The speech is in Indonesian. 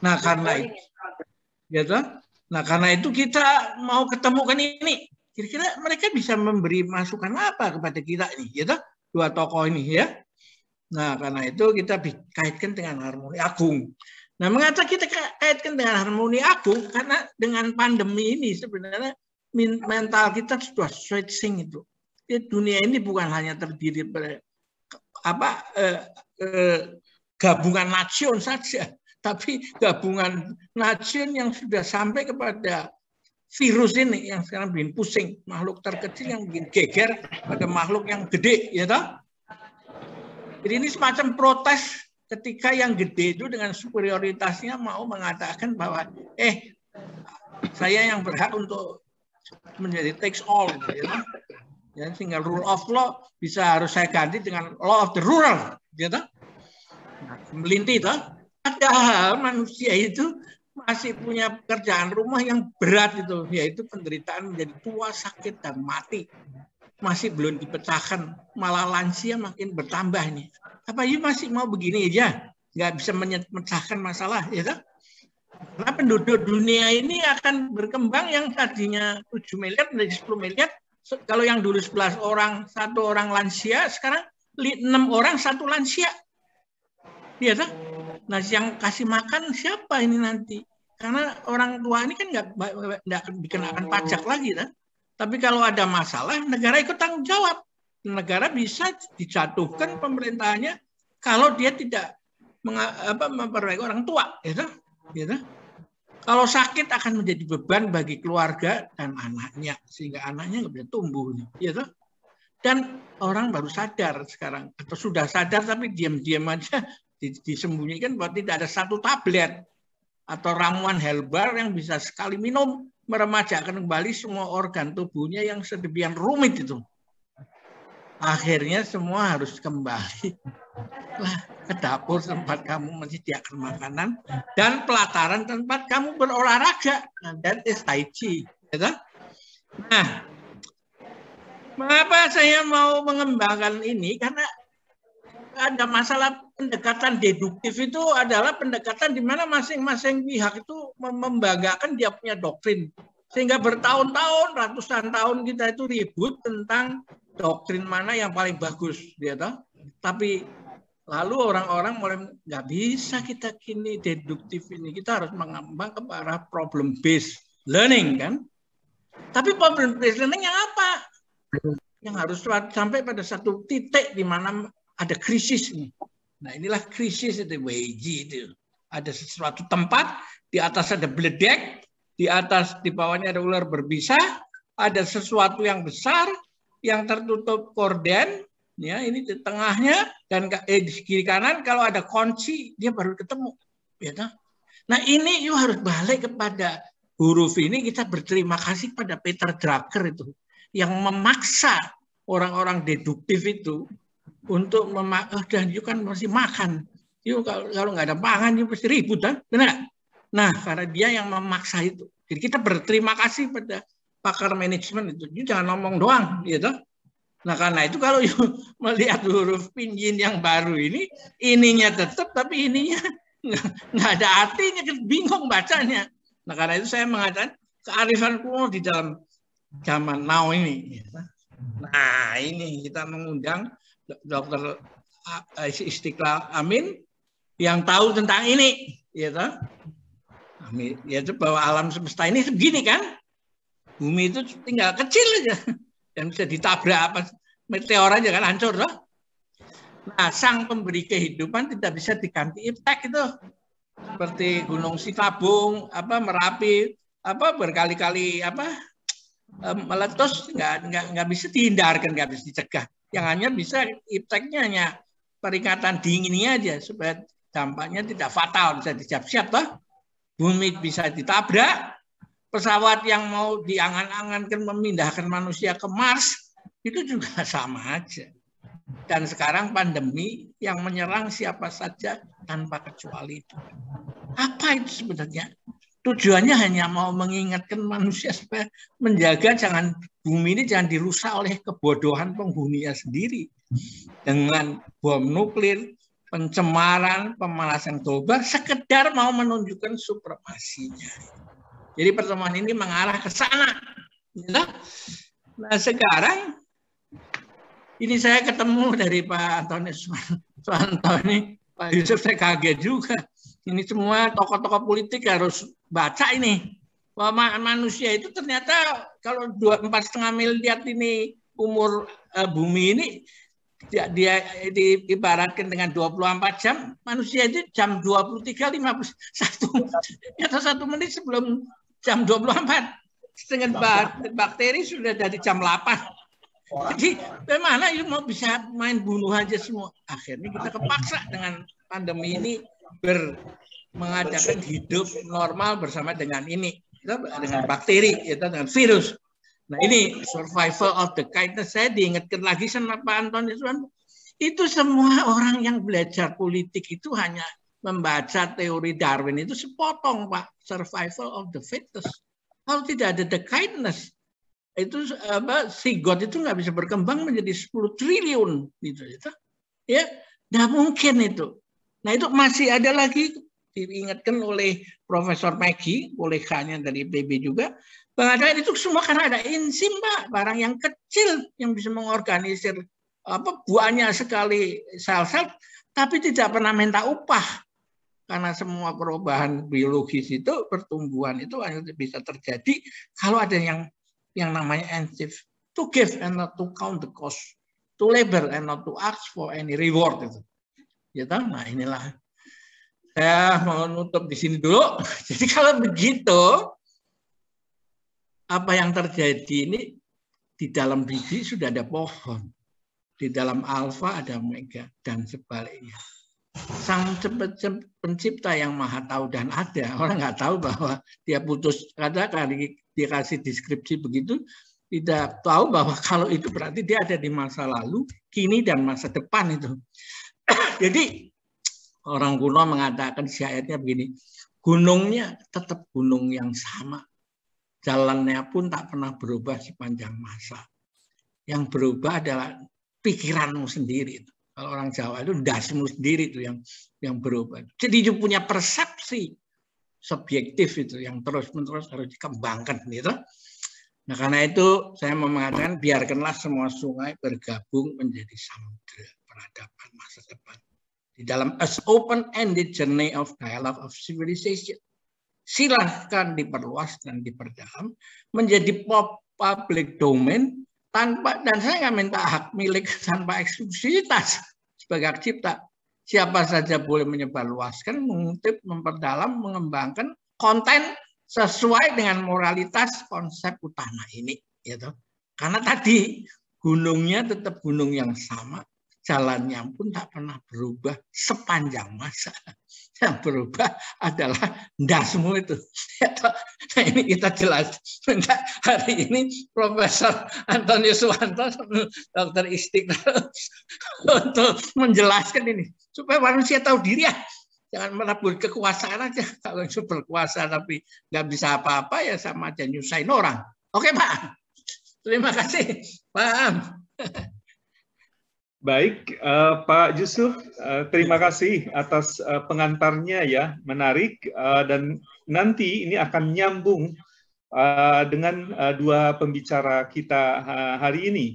Nah karena itu kita mau ketemukan ini. Kira-kira mereka bisa memberi masukan apa kepada kita ini, gitu? Dua tokoh ini ya. Nah karena itu kita kaitkan dengan harmoni agung. Nah mengapa kita kaitkan dengan harmoni agung? Karena dengan pandemi ini sebenarnya mental kita sudah switching itu. Dunia ini bukan hanya terdiri dari gabungan nation saja, tapi gabungan nation yang sudah sampai kepada virus ini yang sekarang bikin pusing, makhluk terkecil yang bikin geger pada makhluk yang gede, ya toh? Jadi ini semacam protes ketika yang gede itu dengan superioritasnya mau mengatakan bahwa saya yang berhak untuk menjadi takes all, ya toh? Ya, sehingga rule of law bisa harus saya ganti dengan law of the rural, ya toh? Nah, melintir toh. Padahal manusia itu masih punya pekerjaan rumah yang berat itu, yaitu penderitaan menjadi tua, sakit, dan mati. Masih belum dipecahkan, malah lansia makin bertambah nih. Apa ini masih mau begini aja? Nggak bisa memecahkan masalah, ya kan? Karena penduduk dunia ini akan berkembang yang tadinya 7 miliar menjadi 10 miliar. Kalau yang dulu 11 orang, 1 orang lansia, sekarang 6 orang, 1 lansia. Ya kan? Nah, yang kasih makan siapa ini nanti? Karena orang tua ini kan nggak dikenakan pajak lagi, kan? Tapi kalau ada masalah, negara ikut tanggung jawab. Negara bisa dijatuhkan pemerintahannya kalau dia tidak memperbaiki orang tua, gitu. Kalau sakit akan menjadi beban bagi keluarga dan anaknya, sehingga anaknya nggak bisa tumbuh, gitu. Dan orang baru sadar sekarang, atau sudah sadar tapi diam-diam aja disembunyikan bahwa tidak ada satu tablet atau ramuan herbal yang bisa sekali minum meremajakan kembali semua organ tubuhnya yang sedemikian rumit itu. Akhirnya semua harus kembali ke dapur tempat kamu menyediakan makanan dan pelataran tempat kamu berolahraga. Dan Tai Chi. Nah, mengapa saya mau mengembangkan ini? Karena ada masalah pendekatan deduktif itu adalah pendekatan di mana masing-masing pihak itu membanggakan dia punya doktrin. Sehingga bertahun-tahun, ratusan tahun kita itu ribut tentang doktrin mana yang paling bagus. Tapi lalu orang-orang mulai nggak bisa kita kini deduktif ini. Kita harus mengembang ke arah problem based learning, kan? Tapi problem based learning yang apa? Yang harus sampai pada satu titik di mana ada krisis nih. Nah inilah krisis itu Weiji itu. Ada sesuatu tempat, di atas ada beledek, di bawahnya ada ular berbisa, ada sesuatu yang besar, yang tertutup korden, ya ini di tengahnya, dan di kiri kanan kalau ada kunci, dia baru ketemu. Ya, nah ini you harus balik kepada huruf ini, kita berterima kasih pada Peter Drucker itu, yang memaksa orang-orang deduktif itu, untuk dan you kan masih makan. You kalau nggak ada pangan, you pasti ribut, kan? Benar? Nah, karena dia yang memaksa itu. Jadi kita berterima kasih pada pakar manajemen itu. You jangan ngomong doang, gitu. Nah, karena itu kalau you melihat huruf pinyin yang baru ini, ininya tetap, tapi ininya nggak ada artinya, bingung bacanya. Nah, karena itu saya mengatakan kearifan kuno di dalam zaman now ini. Nah, ini kita mengundang Dr. Istiqlal Amin yang tahu tentang ini, gitu. Yaitu bahwa alam semesta ini begini, kan? Bumi itu tinggal kecil aja dan bisa ditabrak apa meteor aja kan hancur, loh. Nah, sang pemberi kehidupan tidak bisa diganti iptek itu. Seperti Gunung Sinabung, Merapi, berkali-kali meletus, nggak bisa dihindarkan, nggak bisa dicegah. Yang hanya bisa ipteknya hanya peringatan dinginnya aja supaya dampaknya tidak fatal, bisa disiap-siap, toh. Bumi bisa ditabrak, pesawat yang mau diangan-angankan memindahkan manusia ke Mars itu juga sama aja. Dan sekarang pandemi yang menyerang siapa saja tanpa kecuali itu. Apa itu sebenarnya? Tujuannya hanya mau mengingatkan manusia supaya menjaga bumi ini jangan dirusak oleh kebodohan penghuninya sendiri. Dengan bom nuklir, pencemaran, pemalasan global, sekedar mau menunjukkan supremasinya. Jadi pertemuan ini mengarah ke sana. Nah sekarang ini saya ketemu dari Pak Antoni Suwanto ini, Pak Yusuf, saya kaget juga. Ini semua tokoh-tokoh politik harus baca ini. Bahwa manusia itu ternyata kalau 4,5 miliar ini umur bumi ini, dia diibaratkan dengan 24 jam, manusia itu jam 23.51 atau 1 menit sebelum jam 24. Dengan bakteri sudah dari jam 8. Jadi bagaimana itu mau bisa main bunuh aja semua. Akhirnya kita kepaksa dengan pandemi ini mengadakan hidup normal bersama dengan ini, dengan bakteri, dengan virus. Nah ini survival of the kindness. Saya diingatkan lagi sama Pak Antoni Suwanto. Itu semua orang yang belajar politik itu hanya membaca teori Darwin itu sepotong, Pak. Survival of the fittest. Kalau tidak ada the kindness, itu si God itu nggak bisa berkembang menjadi 10 triliun gitu, ya nggak mungkin itu. Nah itu masih ada lagi diingatkan oleh Profesor Maggie, kolekanya dari PB juga, bahwa itu semua karena ada enzim, Pak, barang yang kecil yang bisa mengorganisir banyak sekali sel-sel, tapi tidak pernah minta upah. Karena semua perubahan biologis itu, pertumbuhan itu hanya bisa terjadi kalau ada yang namanya enzim, to give and not to count the cost, to labor and not to ask for any reward itu. Nah inilah saya mau nutup di sini dulu. Jadi kalau begitu, apa yang terjadi ini di dalam biji sudah ada pohon, di dalam alfa ada omega dan sebaliknya. Sang pencipta yang maha tahu dan ada, orang nggak tahu bahwa dia putus kata dikasih deskripsi begitu, tidak tahu bahwa kalau itu berarti dia ada di masa lalu, kini dan masa depan itu. Jadi orang kuno mengatakan syairnya begini, gunungnya tetap gunung yang sama, jalannya pun tak pernah berubah sepanjang masa. Yang berubah adalah pikiranmu sendiri itu. Kalau orang Jawa itu dasmu sendiri itu yang berubah. Jadi dia punya persepsi subjektif itu yang terus-menerus harus dikembangkan gitu. Nah karena itu saya mau mengatakan biarkanlah semua sungai bergabung menjadi samudra peradaban masa depan. Di dalam as open-ended journey of dialogue of civilization. Silahkan diperluas dan diperdalam menjadi public domain tanpa, dan saya nggak minta hak milik tanpa eksklusivitas sebagai hak cipta. Siapa saja boleh menyebarluaskan, mengutip, memperdalam, mengembangkan konten sesuai dengan moralitas konsep utama ini, gitu. Karena tadi gunungnya tetap gunung yang sama, jalannya pun tak pernah berubah sepanjang masa. Yang berubah adalah dasmu itu. Nah, ini kita jelas. Hari ini Profesor Antoni Suwanto, Dokter Istiqlal, untuk menjelaskan ini supaya manusia tahu diri ya. Jangan merebut kekuasaan aja. Kalau itu berkuasa tapi nggak bisa apa-apa ya sama aja nyusahin orang. Oke Pak. Terima kasih. Paham. Baik, Pak Yusuf, terima kasih atas pengantarnya ya, menarik, dan nanti ini akan nyambung dengan dua pembicara kita hari ini.